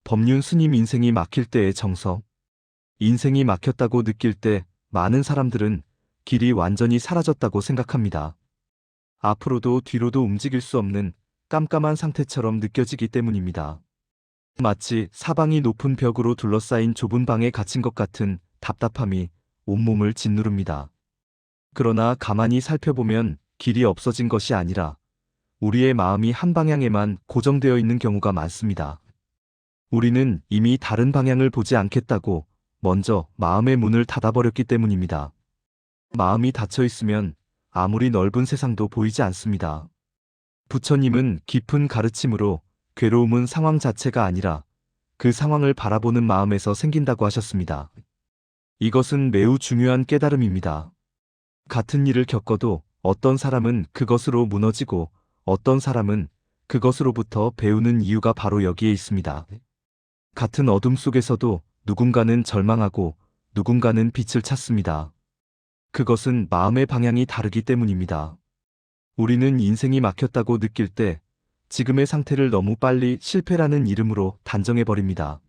법륜 스님 인생이 막힐 때의 정석. 인생이 막혔다고 느낄 때 많은 사람들은 길이 완전히 사라졌다고 생각합니다. 앞으로도 뒤로도 움직일 수 없는 깜깜한 상태처럼 느껴지기 때문입니다. 마치 사방이 높은 벽으로 둘러싸인 좁은 방에 갇힌 것 같은 답답함이 온몸을 짓누릅니다. 그러나 가만히 살펴보면 길이 없어진 것이 아니라 우리의 마음이 한 방향에만 고정되어 있는 경우가 많습니다. 우리는 이미 다른 방향을 보지 않겠다고 먼저 마음의 문을 닫아버렸기 때문입니다. 마음이 닫혀 있으면 아무리 넓은 세상도 보이지 않습니다. 부처님은 깊은 가르침으로 괴로움은 상황 자체가 아니라 그 상황을 바라보는 마음에서 생긴다고 하셨습니다. 이것은 매우 중요한 깨달음입니다. 같은 일을 겪어도 어떤 사람은 그것으로 무너지고 어떤 사람은 그것으로부터 배우는 이유가 바로 여기에 있습니다. 같은 어둠 속에서도 누군가는 절망하고 누군가는 빛을 찾습니다. 그것은 마음의 방향이 다르기 때문입니다. 우리는 인생이 막혔다고 느낄 때 지금의 상태를 너무 빨리 실패라는 이름으로 단정해버립니다.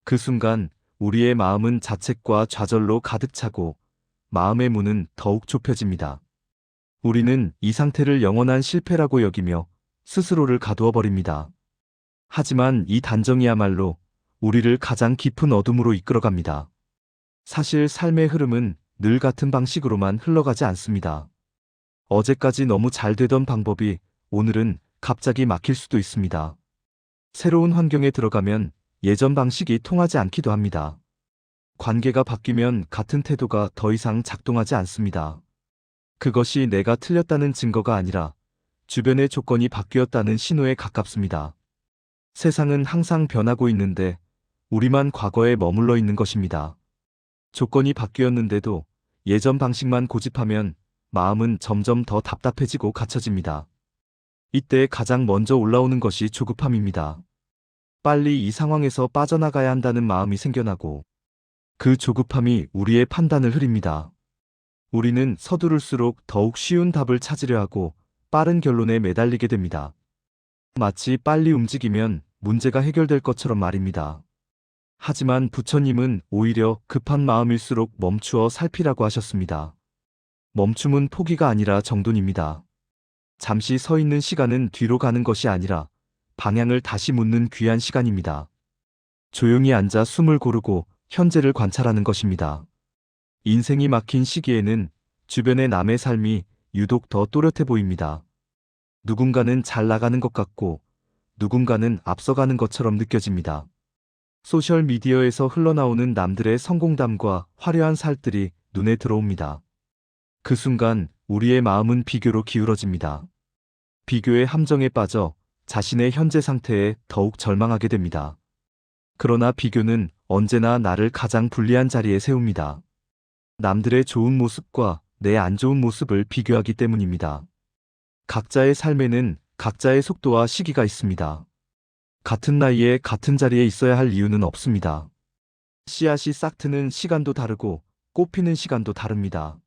그 순간 우리의 마음은 자책과 좌절로 가득 차고 마음의 문은 더욱 좁혀집니다. 우리는 이 상태를 영원한 실패라고 여기며 스스로를 가두어 버립니다. 하지만 이 단정이야말로 우리를 가장 깊은 어둠으로 이끌어갑니다. 사실 삶의 흐름은 늘 같은 방식으로만 흘러가지 않습니다. 어제까지 너무 잘 되던 방법이 오늘은 갑자기 막힐 수도 있습니다. 새로운 환경에 들어가면 예전 방식이 통하지 않기도 합니다. 관계가 바뀌면 같은 태도가 더 이상 작동하지 않습니다. 그것이 내가 틀렸다는 증거가 아니라 주변의 조건이 바뀌었다는 신호에 가깝습니다. 세상은 항상 변하고 있는데 우리만 과거에 머물러 있는 것입니다. 조건이 바뀌었는데도 예전 방식만 고집하면 마음은 점점 더 답답해지고 갇혀집니다. 이때 가장 먼저 올라오는 것이 조급함입니다. 빨리 이 상황에서 빠져나가야 한다는 마음이 생겨나고 그 조급함이 우리의 판단을 흐립니다. 우리는 서두를수록 더욱 쉬운 답을 찾으려 하고 빠른 결론에 매달리게 됩니다. 마치 빨리 움직이면 문제가 해결될 것처럼 말입니다. 하지만 부처님은 오히려 급한 마음일수록 멈추어 살피라고 하셨습니다. 멈춤은 포기가 아니라 정돈입니다. 잠시 서 있는 시간은 뒤로 가는 것이 아니라 방향을 다시 묻는 귀한 시간입니다. 조용히 앉아 숨을 고르고 현재를 관찰하는 것입니다. 인생이 막힌 시기에는 주변의 남의 삶이 유독 더 또렷해 보입니다. 누군가는 잘 나가는 것 같고 누군가는 앞서가는 것처럼 느껴집니다. 소셜미디어에서 흘러나오는 남들의 성공담과 화려한 살들이 눈에 들어옵니다. 그 순간 우리의 마음은 비교로 기울어집니다. 비교의 함정에 빠져 자신의 현재 상태에 더욱 절망하게 됩니다. 그러나 비교는 언제나 나를 가장 불리한 자리에 세웁니다. 남들의 좋은 모습과 내 안 좋은 모습을 비교하기 때문입니다. 각자의 삶에는 각자의 속도와 시기가 있습니다. 같은 나이에 같은 자리에 있어야 할 이유는 없습니다. 씨앗이 싹 트는 시간도 다르고 꽃 피는 시간도 다릅니다.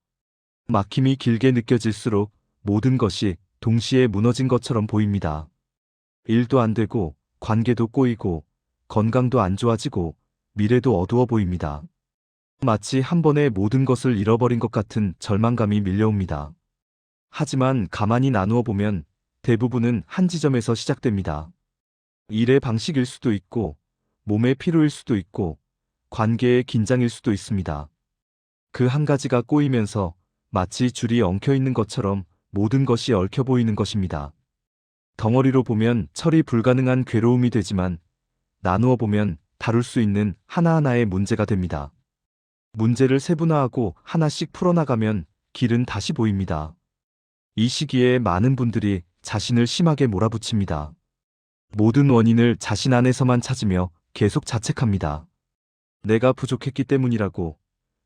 막힘이 길게 느껴질수록 모든 것이 동시에 무너진 것처럼 보입니다. 일도 안 되고 관계도 꼬이고 건강도 안 좋아지고 미래도 어두워 보입니다. 마치 한 번에 모든 것을 잃어버린 것 같은 절망감이 밀려옵니다. 하지만 가만히 나누어 보면 대부분은 한 지점에서 시작됩니다. 일의 방식일 수도 있고 몸의 피로일 수도 있고 관계의 긴장일 수도 있습니다. 그 한 가지가 꼬이면서 마치 줄이 엉켜 있는 것처럼 모든 것이 얽혀 보이는 것입니다. 덩어리로 보면 처리 불가능한 괴로움이 되지만 나누어 보면 다룰 수 있는 하나하나의 문제가 됩니다. 문제를 세분화하고 하나씩 풀어나가면 길은 다시 보입니다. 이 시기에 많은 분들이 자신을 심하게 몰아붙입니다. 모든 원인을 자신 안에서만 찾으며 계속 자책합니다. 내가 부족했기 때문이라고,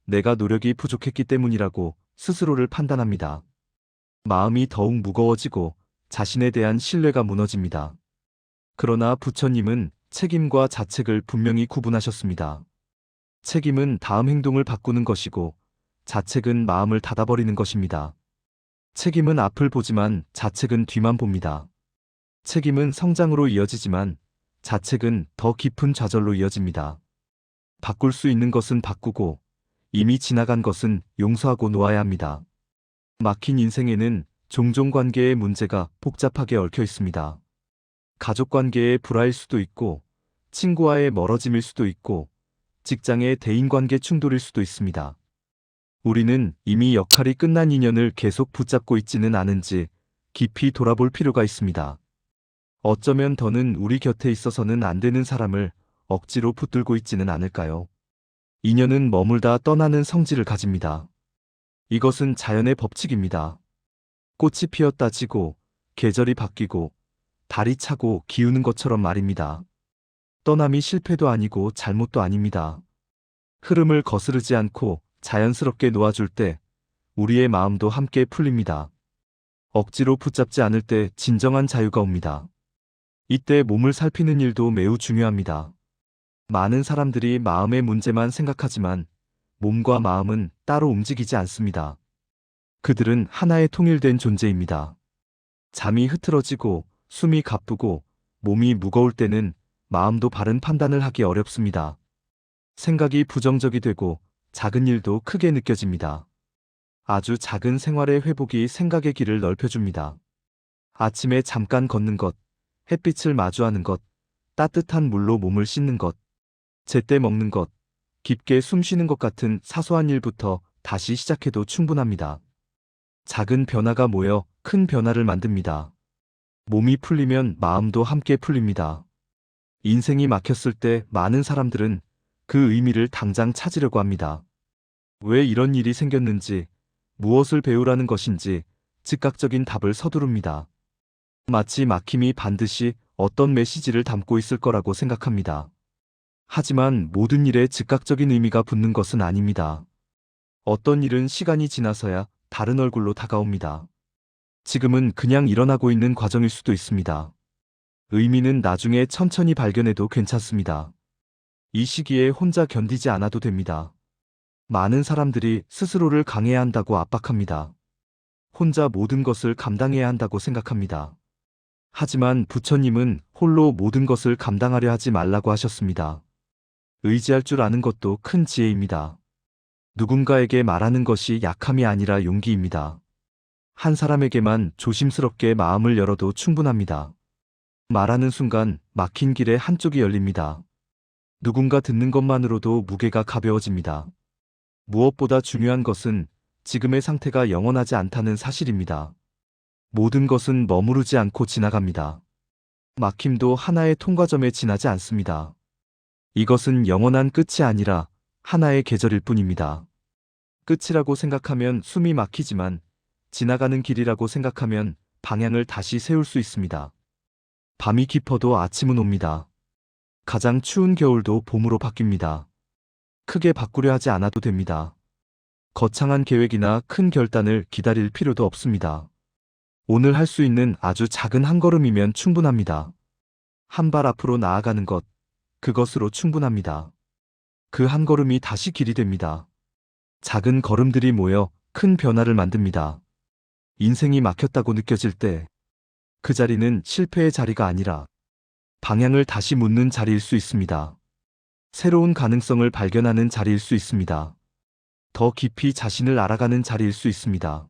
내가 노력이 부족했기 때문이라고 스스로를 판단합니다. 마음이 더욱 무거워지고 자신에 대한 신뢰가 무너집니다. 그러나 부처님은 책임과 자책을 분명히 구분하셨습니다. 책임은 다음 행동을 바꾸는 것이고 자책은 마음을 닫아버리는 것입니다. 책임은 앞을 보지만 자책은 뒤만 봅니다. 책임은 성장으로 이어지지만 자책은 더 깊은 좌절로 이어집니다. 바꿀 수 있는 것은 바꾸고 이미 지나간 것은 용서하고 놓아야 합니다. 막힌 인생에는 종종 관계의 문제가 복잡하게 얽혀 있습니다. 가족 관계의 불화일 수도 있고, 친구와의 멀어짐일 수도 있고, 직장의 대인관계 충돌일 수도 있습니다. 우리는 이미 역할이 끝난 인연을 계속 붙잡고 있지는 않은지 깊이 돌아볼 필요가 있습니다. 어쩌면 더는 우리 곁에 있어서는 안 되는 사람을 억지로 붙들고 있지는 않을까요? 인연은 머물다 떠나는 성질을 가집니다. 이것은 자연의 법칙입니다. 꽃이 피었다 지고, 계절이 바뀌고, 달이 차고 기우는 것처럼 말입니다. 떠남이 실패도 아니고 잘못도 아닙니다. 흐름을 거스르지 않고 자연스럽게 놓아줄 때 우리의 마음도 함께 풀립니다. 억지로 붙잡지 않을 때 진정한 자유가 옵니다. 이때 몸을 살피는 일도 매우 중요합니다. 많은 사람들이 마음의 문제만 생각하지만 몸과 마음은 따로 움직이지 않습니다. 그들은 하나의 통일된 존재입니다. 잠이 흐트러지고 숨이 가쁘고 몸이 무거울 때는 마음도 바른 판단을 하기 어렵습니다. 생각이 부정적이 되고 작은 일도 크게 느껴집니다. 아주 작은 생활의 회복이 생각의 길을 넓혀줍니다. 아침에 잠깐 걷는 것, 햇빛을 마주하는 것, 따뜻한 물로 몸을 씻는 것, 제때 먹는 것, 깊게 숨 쉬는 것 같은 사소한 일부터 다시 시작해도 충분합니다. 작은 변화가 모여 큰 변화를 만듭니다. 몸이 풀리면 마음도 함께 풀립니다. 인생이 막혔을 때 많은 사람들은 그 의미를 당장 찾으려고 합니다. 왜 이런 일이 생겼는지, 무엇을 배우라는 것인지 즉각적인 답을 서두릅니다. 마치 막힘이 반드시 어떤 메시지를 담고 있을 거라고 생각합니다. 하지만 모든 일에 즉각적인 의미가 붙는 것은 아닙니다. 어떤 일은 시간이 지나서야 다른 얼굴로 다가옵니다. 지금은 그냥 일어나고 있는 과정일 수도 있습니다. 의미는 나중에 천천히 발견해도 괜찮습니다. 이 시기에 혼자 견디지 않아도 됩니다. 많은 사람들이 스스로를 강해야 한다고 압박합니다. 혼자 모든 것을 감당해야 한다고 생각합니다. 하지만 부처님은 홀로 모든 것을 감당하려 하지 말라고 하셨습니다. 의지할 줄 아는 것도 큰 지혜입니다. 누군가에게 말하는 것이 약함이 아니라 용기입니다. 한 사람에게만 조심스럽게 마음을 열어도 충분합니다. 말하는 순간 막힌 길의 한쪽이 열립니다. 누군가 듣는 것만으로도 무게가 가벼워집니다. 무엇보다 중요한 것은 지금의 상태가 영원하지 않다는 사실입니다. 모든 것은 머무르지 않고 지나갑니다. 막힘도 하나의 통과점에 지나지 않습니다. 이것은 영원한 끝이 아니라 하나의 계절일 뿐입니다. 끝이라고 생각하면 숨이 막히지만 지나가는 길이라고 생각하면 방향을 다시 세울 수 있습니다. 밤이 깊어도 아침은 옵니다. 가장 추운 겨울도 봄으로 바뀝니다. 크게 바꾸려 하지 않아도 됩니다. 거창한 계획이나 큰 결단을 기다릴 필요도 없습니다. 오늘 할 수 있는 아주 작은 한 걸음이면 충분합니다. 한 발 앞으로 나아가는 것, 그것으로 충분합니다. 그 한 걸음이 다시 길이 됩니다. 작은 걸음들이 모여 큰 변화를 만듭니다. 인생이 막혔다고 느껴질 때 그 자리는 실패의 자리가 아니라 방향을 다시 묻는 자리일 수 있습니다. 새로운 가능성을 발견하는 자리일 수 있습니다. 더 깊이 자신을 알아가는 자리일 수 있습니다.